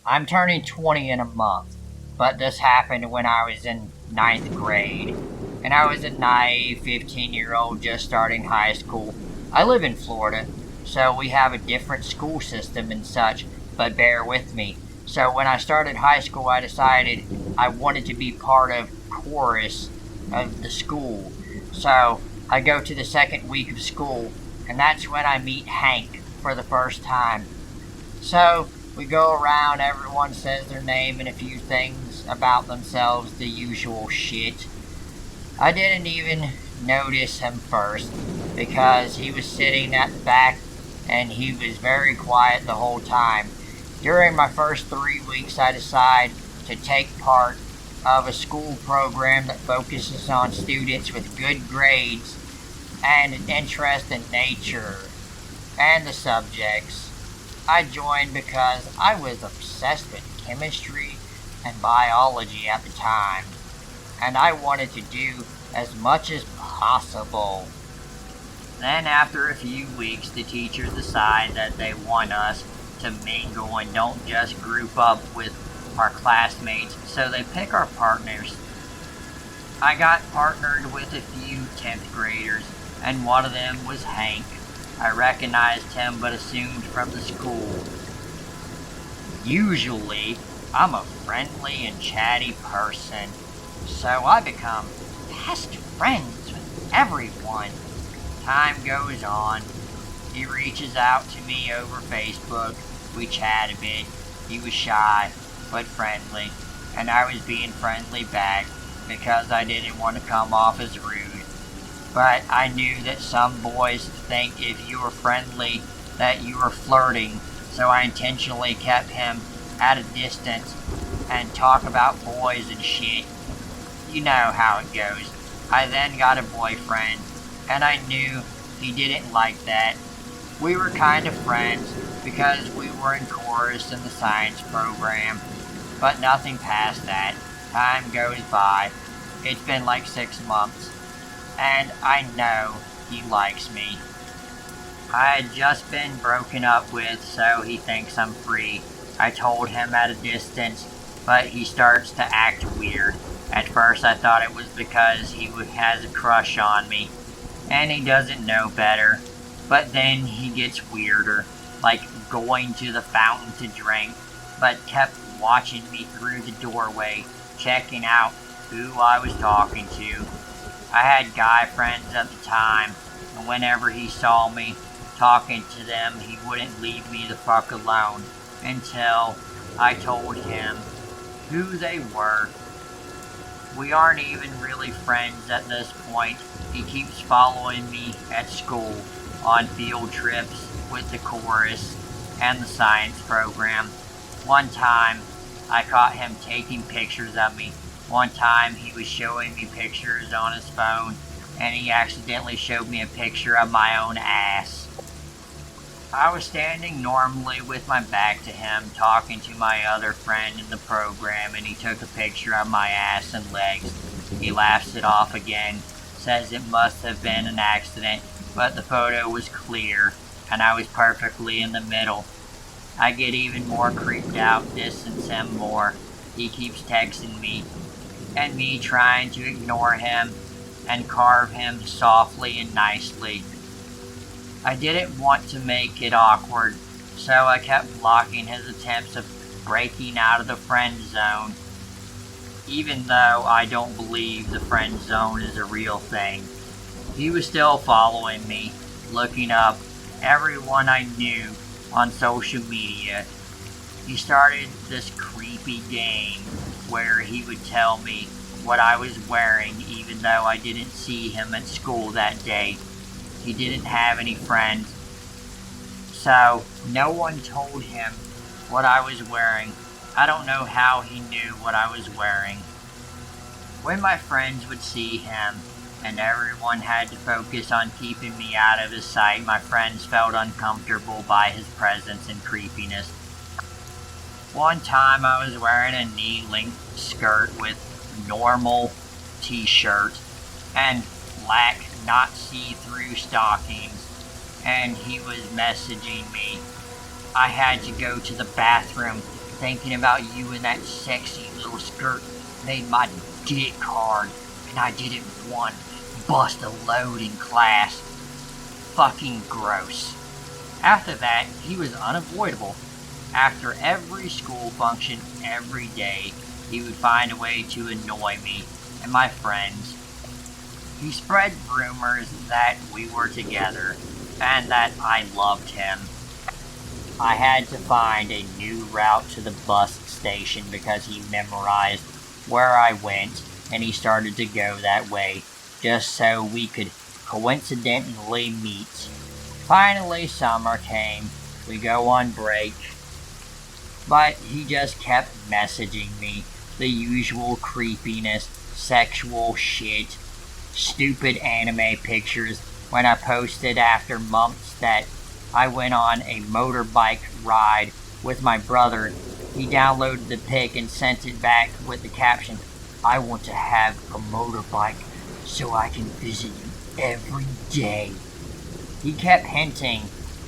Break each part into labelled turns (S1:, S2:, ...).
S1: I'm turning 20 in a month, but this happened when I was in ninth grade, and I was a naive 15-year-old just starting high school. I live in Florida, so we have a different school system and such, but bear with me. So when I started high school, I decided I wanted to be part of chorus of the school. So I go to the second week of school, and that's when I meet Hank for the first time. So we go around, everyone says their name and a few things about themselves, the usual shit. I didn't even notice him first because he was sitting at the back and he was very quiet the whole time. During my first 3 weeks, I decided to take part of a school program that focuses on students with good grades and an interest in nature and the subjects. I joined because I was obsessed with chemistry and biology at the time, and I wanted to do as much as possible. Then, after a few weeks, the teachers decide that they want us to mingle and don't just group up with our classmates, so they pick our partners. I got partnered with a few 10th graders, and one of them was Hank. I recognized him but assumed from the school. Usually, I'm a friendly and chatty person, so I become best friends with everyone. Time goes on. He reaches out to me over Facebook. We chat a bit. He was shy, but friendly, and I was being friendly back because I didn't want to come off as rude. But I knew that some boys think if you were friendly that you were flirting, so I intentionally kept him at a distance and talk about boys and shit. You know how it goes. I then got a boyfriend, and I knew he didn't like that. We were kind of friends because we were in chorus in the science program, but nothing past that. Time goes by. It's been like 6 months. And I know he likes me. I had just been broken up with, so he thinks I'm free. I told him at a distance, but he starts to act weird. At first I thought it was because he has a crush on me, and he doesn't know better. But then he gets weirder, like going to the fountain to drink, but kept watching me through the doorway, checking out who I was talking to. I had guy friends at the time, and whenever he saw me talking to them, he wouldn't leave me the fuck alone until I told him who they were. We aren't even really friends at this point. He keeps following me at school, on field trips with the chorus and the science program. One time, I caught him taking pictures of me. One time he was showing me pictures on his phone, and he accidentally showed me a picture of my own ass. I was standing normally with my back to him, talking to my other friend in the program, and he took a picture of my ass and legs. He laughs it off again, says it must have been an accident, but the photo was clear, and I was perfectly in the middle. I get even more creeped out, distance him more. He keeps texting me, and me trying to ignore him and carve him softly and nicely. I didn't want to make it awkward, so I kept blocking his attempts of breaking out of the friend zone, even though I don't believe the friend zone is a real thing. He was still following me, looking up everyone I knew on social media. He started this creepy game where he would tell me what I was wearing even though I didn't see him at school that day. He didn't have any friends, so no one told him what I was wearing. I don't know how he knew what I was wearing. When my friends would see him, and everyone had to focus on keeping me out of his sight, my friends felt uncomfortable by his presence and creepiness. One time I was wearing a knee-length skirt with normal t-shirt and black, not see-through stockings, and he was messaging me. I had to go to the bathroom thinking about you in that sexy little skirt made my dick hard, and I didn't want to bust a load in class. Fucking gross. After that, he was unavoidable. After every school function, every day, he would find a way to annoy me and my friends. He spread rumors that we were together and that I loved him. I had to find a new route to the bus station because he memorized where I went, and he started to go that way just so we could coincidentally meet. Finally, summer came. We go on break. But he just kept messaging me. The usual creepiness, sexual shit, stupid anime pictures when I posted after months that I went on a motorbike ride with my brother. He downloaded the pic and sent it back with the caption, "I want to have a motorbike so I can visit you every day." He kept hinting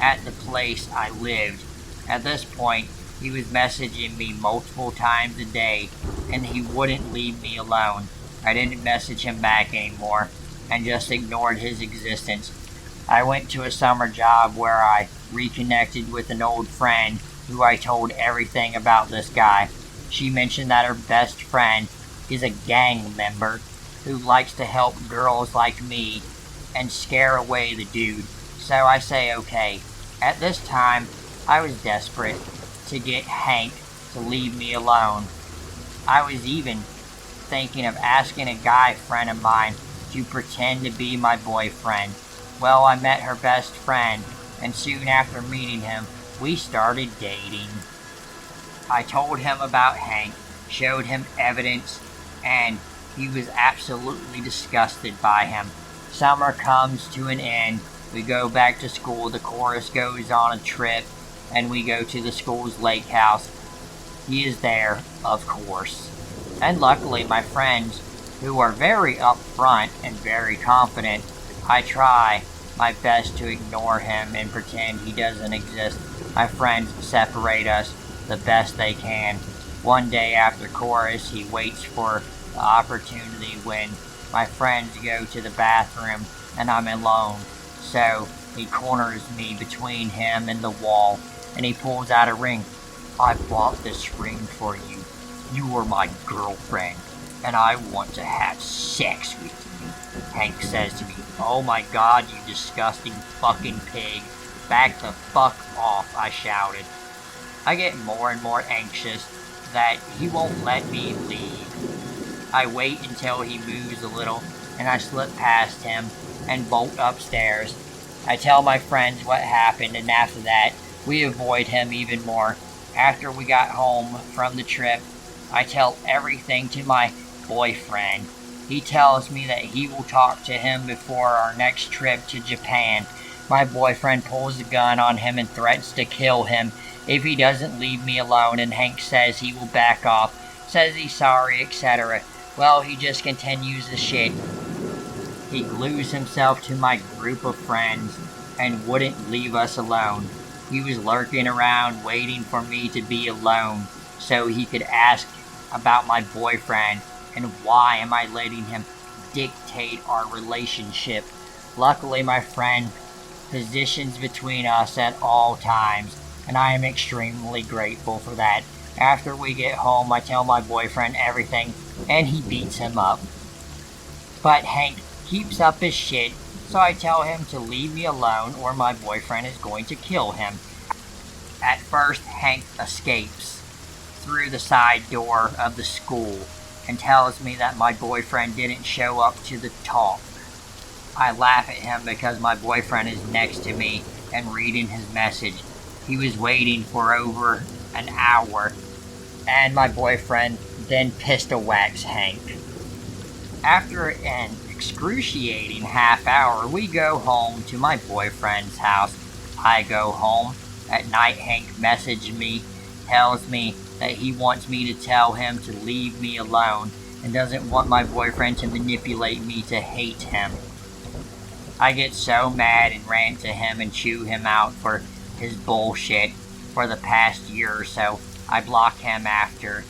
S1: at the place I lived. At this point, he was messaging me multiple times a day, and he wouldn't leave me alone. I didn't message him back anymore, and just ignored his existence. I went to a summer job where I reconnected with an old friend who I told everything about this guy. She mentioned that her best friend is a gang member who likes to help girls like me and scare away the dude. So I say okay. At this time, I was desperate to get Hank to leave me alone. I was even thinking of asking a guy friend of mine to pretend to be my boyfriend. Well, I met her best friend, and soon after meeting him, we started dating. I told him about Hank, showed him evidence, and he was absolutely disgusted by him. Summer comes to an end. We go back to school. The chorus goes on a trip, and we go to the school's lake house. He is there, of course. And luckily, my friends, who are very upfront and very confident, I try my best to ignore him and pretend he doesn't exist. My friends separate us the best they can. One day after chorus, he waits for the opportunity when my friends go to the bathroom and I'm alone. So he corners me between him and the wall, and he pulls out a ring. "I bought this ring for you. You are my girlfriend, and I want to have sex with you." Hank says to me, "Oh my God, you disgusting fucking pig. Back the fuck off," I shouted. I get more and more anxious that he won't let me leave. I wait until he moves a little, and I slip past him and bolt upstairs. I tell my friends what happened, and after that, we avoid him even more. After we got home from the trip, I tell everything to my boyfriend. He tells me that he will talk to him before our next trip to Japan. My boyfriend pulls a gun on him and threatens to kill him if he doesn't leave me alone, and Hank says he will back off, says he's sorry, etc. Well, he just continues the shit. He glues himself to my group of friends and wouldn't leave us alone. He was lurking around waiting for me to be alone so he could ask about my boyfriend and why am I letting him dictate our relationship. Luckily, my friend positions between us at all times, and I am extremely grateful for that. After we get home, I tell my boyfriend everything, and he beats him up. But Hank keeps up his shit, so I tell him to leave me alone or my boyfriend is going to kill him. At first, Hank escapes through the side door of the school and tells me that my boyfriend didn't show up to the talk. I laugh at him because my boyfriend is next to me and reading his message. He was waiting for over an hour, and my boyfriend then pistol whacks Hank. After an excruciating half hour, we go home to my boyfriend's house. I go home. At night, Hank messages me, tells me that he wants me to tell him to leave me alone and doesn't want my boyfriend to manipulate me to hate him. I get so mad and rant to him and chew him out for his bullshit for the past year or so. I block him after,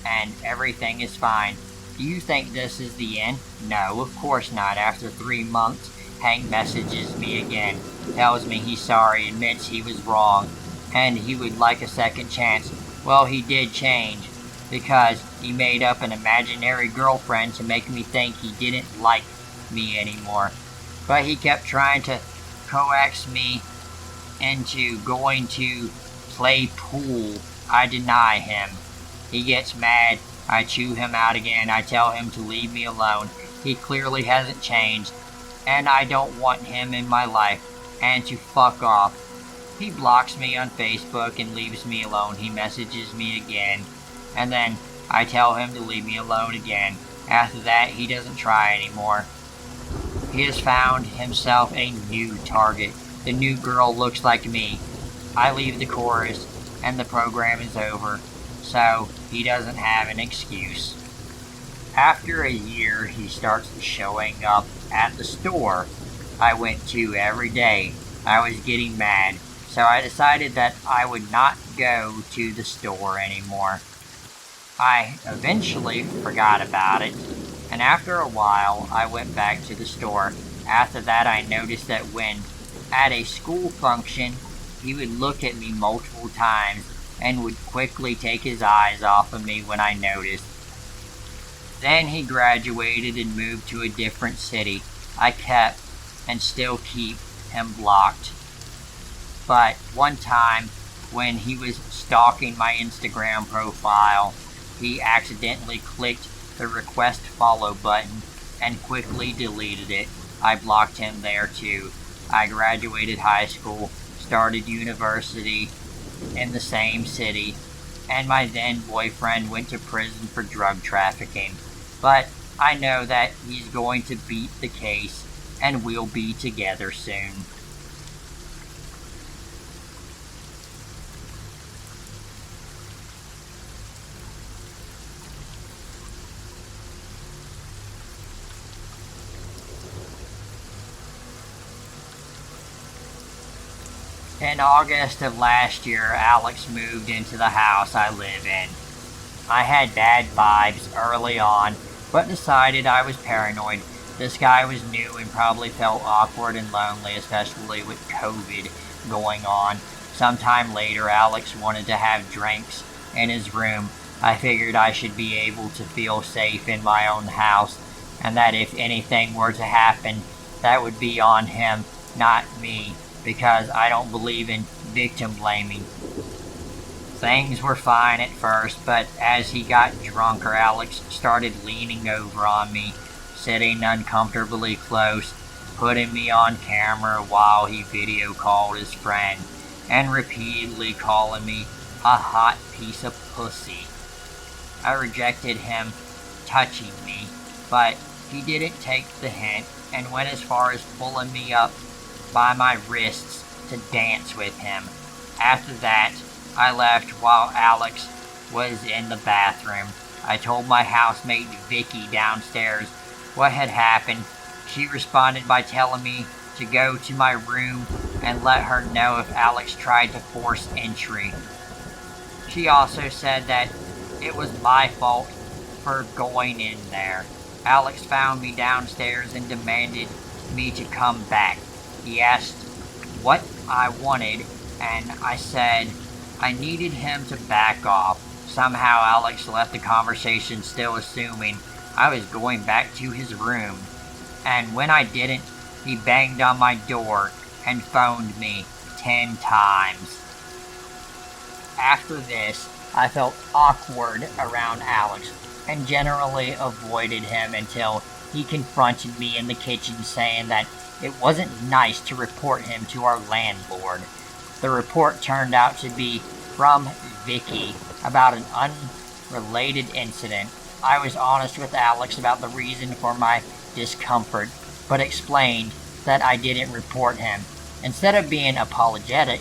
S1: and everything is fine. Do you think this is the end? No, of course not. After 3 months, Hank messages me again, tells me he's sorry, admits he was wrong, and he would like a second chance. Well, he did change, because he made up an imaginary girlfriend to make me think he didn't like me anymore. But he kept trying to coax me into going to play pool. I deny him. He gets mad. I chew him out again. I tell him to leave me alone. He clearly hasn't changed, and I don't want him in my life, and to fuck off. He blocks me on Facebook and leaves me alone. He messages me again, and then I tell him to leave me alone again. After that, he doesn't try anymore. He has found himself a new target. The new girl looks like me. I leave the chorus, and the program is over, so he doesn't have an excuse. After a year, he starts showing up at the store I went to every day. I was getting mad, so I decided that I would not go to the store anymore. I eventually forgot about it, and after a while, I went back to the store. After that, I noticed that when at a school function, he would look at me multiple times and would quickly take his eyes off of me when I noticed. Then he graduated and moved to a different city. I kept and still keep him blocked. But one time, when he was stalking my Instagram profile, he accidentally clicked the request follow button and quickly deleted it. I blocked him there too. I graduated high school, started university in the same city, and my then boyfriend went to prison for drug trafficking. But I know that he's going to beat the case, and we'll be together soon. In August of last year, Alex moved into the house I live in. I had bad vibes early on, but decided I was paranoid. This guy was new and probably felt awkward and lonely, especially with COVID going on. Sometime later, Alex wanted to have drinks in his room. I figured I should be able to feel safe in my own house, and that if anything were to happen, that would be on him, not me, because I don't believe in victim blaming. Things were fine at first, but as he got drunker, Alex started leaning over on me, sitting uncomfortably close, putting me on camera while he video called his friend, and repeatedly calling me a hot piece of pussy. I rejected him touching me, but he didn't take the hint and went as far as pulling me up by my wrists to dance with him. After that, I left while Alex was in the bathroom. I told my housemate Vicky downstairs what had happened. She responded by telling me to go to my room and let her know if Alex tried to force entry. She also said that it was my fault for going in there. Alex found me downstairs and demanded me to come back. He asked what I wanted, and I said I needed him to back off. Somehow Alex left the conversation still assuming I was going back to his room, and when I didn't, he banged on my door and phoned me 10 times. After this, I felt awkward around Alex and generally avoided him until he confronted me in the kitchen saying that it wasn't nice to report him to our landlord. The report turned out to be from Vicky about an unrelated incident. I was honest with Alex about the reason for my discomfort, but explained that I didn't report him. Instead of being apologetic,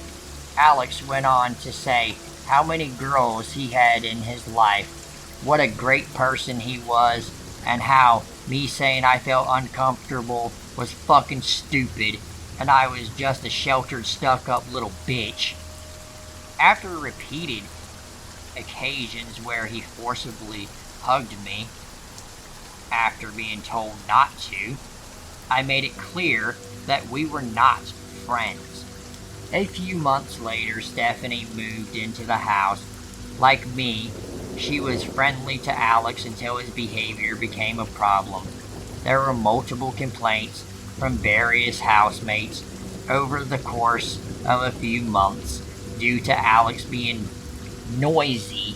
S1: Alex went on to say how many girls he had in his life, what a great person he was, and how me saying I felt uncomfortable was fucking stupid, and I was just a sheltered, stuck-up little bitch. After repeated occasions where he forcibly hugged me after being told not to, I made it clear that we were not friends. A few months later, Stephanie moved into the house. Like me, she was friendly to Alex until his behavior became a problem. There were multiple complaints from various housemates over the course of a few months due to Alex being noisy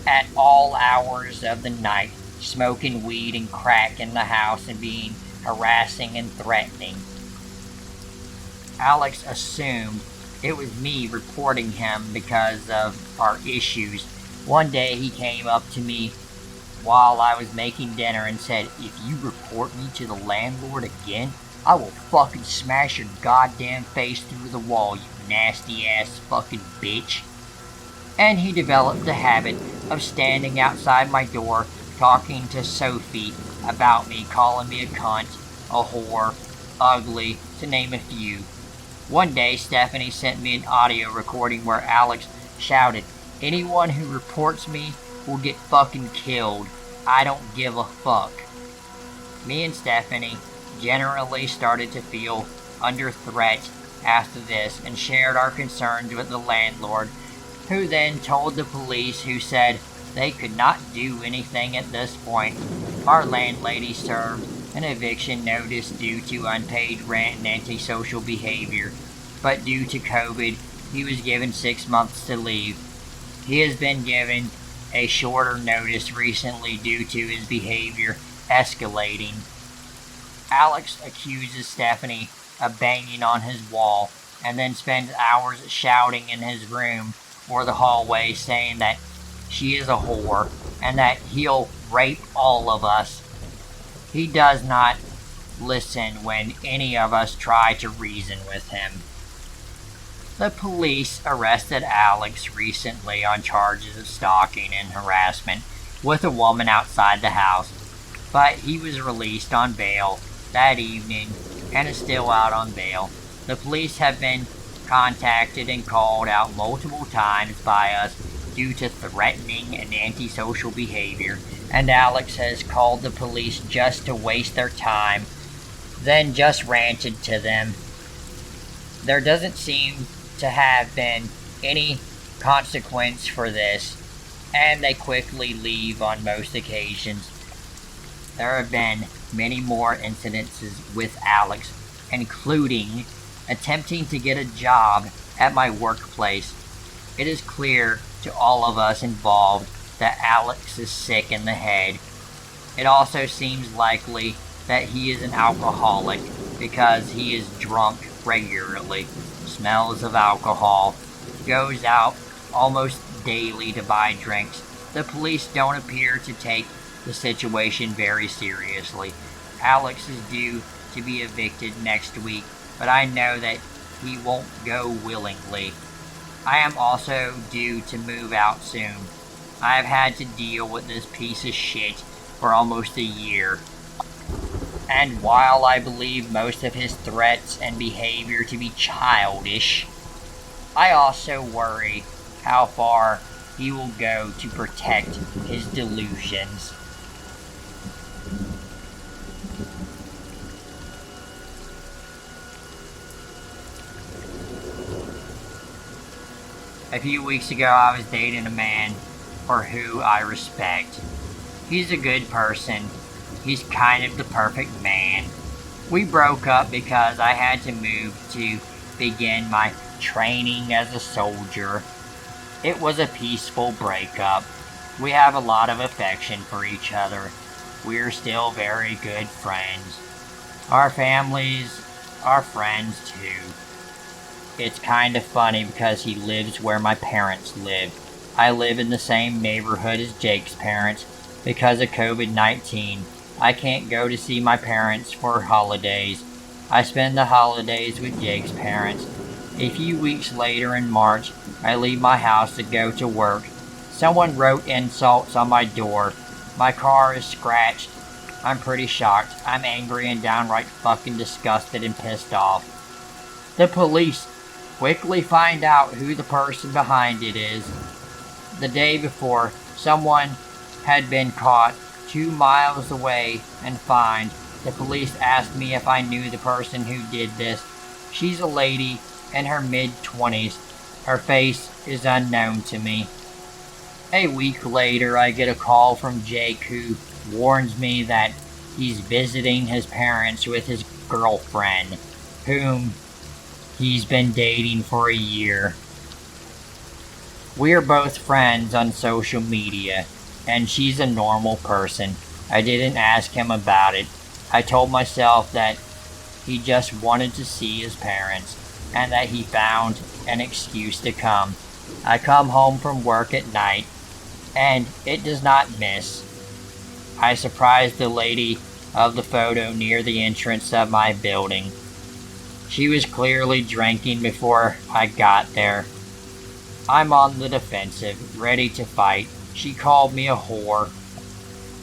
S1: at all hours of the night, smoking weed and crack in the house and being harassing and threatening. Alex assumed it was me reporting him because of our issues. One day he came up to me while I was making dinner and said, "If you report me to the landlord again, I will fucking smash your goddamn face through the wall, you nasty ass fucking bitch." And he developed the habit of standing outside my door talking to Sophie about me, calling me a cunt, a whore, ugly, to name a few. One day, Stephanie sent me an audio recording where Alex shouted, "Anyone who reports me will get fucking killed. I don't give a fuck." Me and Stephanie generally started to feel under threat after this and shared our concerns with the landlord, who then told the police, who said they could not do anything at this point. Our landlady served an eviction notice due to unpaid rent and antisocial behavior, but due to COVID, he was given 6 months to leave. He has been given a shorter notice recently due to his behavior escalating. Alex accuses Stephanie of banging on his wall and then spends hours shouting in his room or the hallway saying that she is a whore and that he'll rape all of us. He does not listen when any of us try to reason with him. The police arrested Alex recently on charges of stalking and harassment with a woman outside the house, but he was released on bail that evening and is still out on bail. The police have been contacted and called out multiple times by us due to threatening and antisocial behavior, and Alex has called the police just to waste their time, then just ranted to them. There doesn't seem to have been any consequence for this, and they quickly leave on most occasions. There have been many more incidences with Alex, including attempting to get a job at my workplace. It is clear to all of us involved that Alex is sick in the head. It also seems likely that he is an alcoholic because he is drunk regularly, smells of alcohol, goes out almost daily to buy drinks. The police don't appear to take the situation very seriously. Alex is due to be evicted next week, but I know that he won't go willingly. I am also due to move out soon. I have had to deal with this piece of shit for almost a year. And while I believe most of his threats and behavior to be childish, I also worry how far he will go to protect his delusions. A few weeks ago, I was dating a man for who I respect. He's a good person. He's kind of the perfect man. We broke up because I had to move to begin my training as a soldier. It was a peaceful breakup. We have a lot of affection for each other. We're still very good friends. Our families are friends too. It's kind of funny because he lives where my parents live. I live in the same neighborhood as Jake's parents. Because of COVID-19, I can't go to see my parents for holidays. I spend the holidays with Jake's parents. A few weeks later in March, I leave my house to go to work. Someone wrote insults on my door. My car is scratched. I'm pretty shocked. I'm angry and downright fucking disgusted and pissed off. The police quickly find out who the person behind it is. The day before, someone had been caught 2 miles away and fined. The police asked me if I knew the person who did this. She's a lady in her mid-20s. Her face is unknown to me. A week later, I get a call from Jake, who warns me that he's visiting his parents with his girlfriend, whom he's been dating for a year. We're both friends on social media, and she's a normal person. I didn't ask him about it. I told myself that he just wanted to see his parents, and that he found an excuse to come. I come home from work at night, and it does not miss. I surprised the lady of the photo near the entrance of my building. She was clearly drinking before I got there. I'm on the defensive, ready to fight. She called me a whore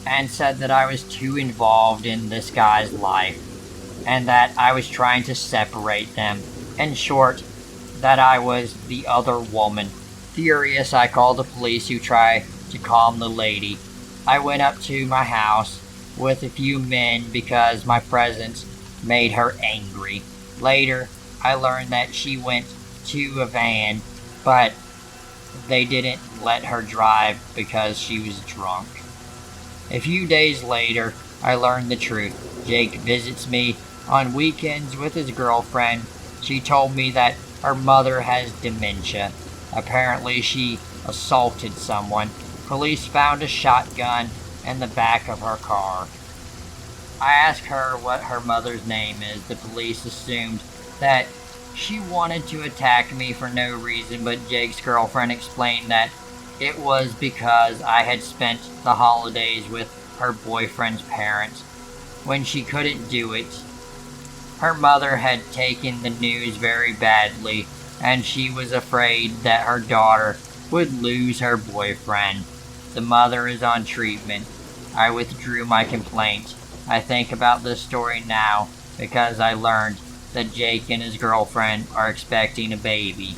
S1: and said that I was too involved in this guy's life and that I was trying to separate them. In short, that I was the other woman. Furious, I called the police, who tried to calm the lady. I went up to my house with a few men because my presence made her angry. Later, I learned that she went to a van, but they didn't let her drive because she was drunk. A few days later, I learned the truth. Jake visits me on weekends with his girlfriend. She told me that her mother has dementia. Apparently, she assaulted someone. Police found a shotgun in the back of her car. I asked her what her mother's name is. The police assumed that she wanted to attack me for no reason, but Jake's girlfriend explained that it was because I had spent the holidays with her boyfriend's parents when she couldn't do it. Her mother had taken the news very badly, and she was afraid that her daughter would lose her boyfriend. The mother is on treatment. I withdrew my complaint. I think about this story now because I learned that Jake and his girlfriend are expecting a baby.